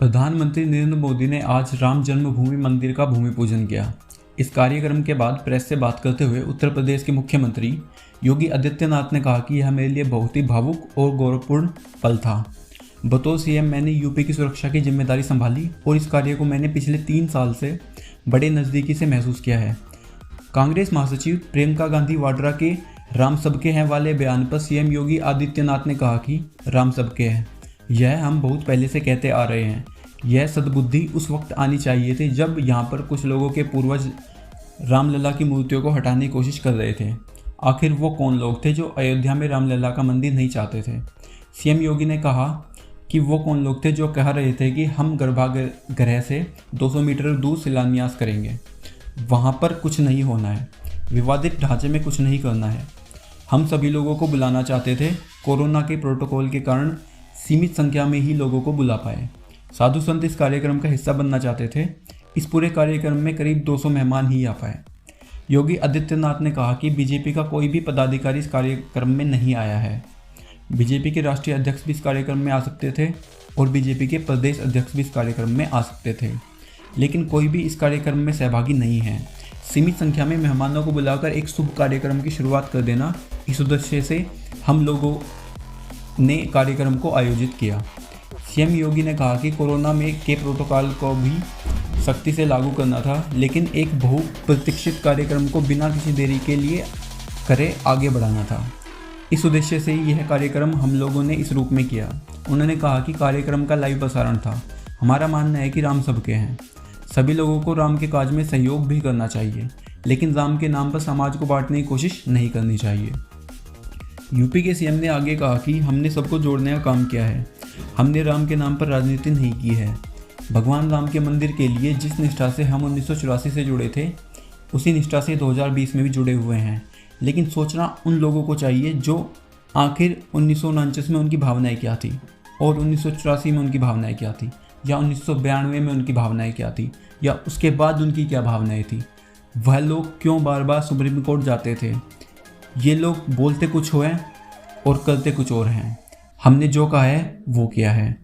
प्रधानमंत्री नरेंद्र मोदी ने आज राम जन्मभूमि मंदिर का भूमि पूजन किया। इस कार्यक्रम के बाद प्रेस से बात करते हुए उत्तर प्रदेश के मुख्यमंत्री योगी आदित्यनाथ ने कहा कि यह मेरे लिए बहुत ही भावुक और गौरवपूर्ण पल था। बतौर सीएम मैंने यूपी की सुरक्षा की जिम्मेदारी संभाली और इस कार्य को मैंने पिछले 3 साल से बड़े नज़दीकी से महसूस किया है। कांग्रेस महासचिव प्रियंका गांधी वाड्रा के राम सबके हैं वाले बयान पर सीएम योगी आदित्यनाथ ने कहा कि राम सबके हैं, यह हम बहुत पहले से कहते आ रहे हैं। यह सद्बुद्धि उस वक्त आनी चाहिए थी जब यहाँ पर कुछ लोगों के पूर्वज रामलला की मूर्तियों को हटाने की कोशिश कर रहे थे। आखिर वो कौन लोग थे जो अयोध्या में रामलला का मंदिर नहीं चाहते थे? सीएम योगी ने कहा कि वो कौन लोग थे जो कह रहे थे कि हम गर्भगृह से 200 मीटर दूर शिलान्यास करेंगे, वहाँ पर कुछ नहीं होना है, विवादित ढांचे में कुछ नहीं करना है। हम सभी लोगों को बुलाना चाहते थे, कोरोना के प्रोटोकॉल के कारण सीमित संख्या में ही लोगों को बुला पाए। साधु संत इस कार्यक्रम का हिस्सा बनना चाहते थे। इस पूरे कार्यक्रम में करीब 200 मेहमान ही आ पाए। योगी आदित्यनाथ ने कहा कि बीजेपी का कोई भी पदाधिकारी इस कार्यक्रम में नहीं आया है। बीजेपी के राष्ट्रीय अध्यक्ष भी इस कार्यक्रम में आ सकते थे और बीजेपी के प्रदेश अध्यक्ष भी इस कार्यक्रम में आ सकते थे, लेकिन कोई भी इस कार्यक्रम में सहभागी नहीं है। सीमित संख्या में मेहमानों को बुलाकर एक शुभ कार्यक्रम की शुरुआत कर देना, इस उद्देश्य से हम लोगों ने कार्यक्रम को आयोजित किया। सीएम योगी ने कहा कि कोरोना में के प्रोटोकॉल को भी सख्ती से लागू करना था, लेकिन एक बहुप्रतीक्षित कार्यक्रम को बिना किसी देरी के लिए करे आगे बढ़ाना था। इस उद्देश्य से यह कार्यक्रम हम लोगों ने इस रूप में किया। उन्होंने कहा कि कार्यक्रम का लाइव प्रसारण था। हमारा मानना है कि राम सबके हैं, सभी लोगों को राम के काज में सहयोग भी करना चाहिए, लेकिन राम के नाम पर समाज को बांटने की कोशिश नहीं करनी चाहिए। यूपी के सीएम ने आगे कहा कि हमने सबको जोड़ने का काम किया है, हमने राम के नाम पर राजनीति नहीं की है। भगवान राम के मंदिर के लिए जिस निष्ठा से हम 1984 से जुड़े थे, उसी निष्ठा से 2020 में भी जुड़े हुए हैं। लेकिन सोचना उन लोगों को चाहिए जो आखिर 1949 में उनकी भावनाएं क्या थी और 1984 में उनकी भावनाएं क्या थी, या 1992 में उनकी भावनाएं क्या थी, या उसके बाद उनकी क्या भावनाएं थी। वह लोग क्यों बार बार सुप्रीम कोर्ट जाते थे? ये लोग बोलते कुछ हैं और करते कुछ और हैं। हमने जो कहा है वो किया है।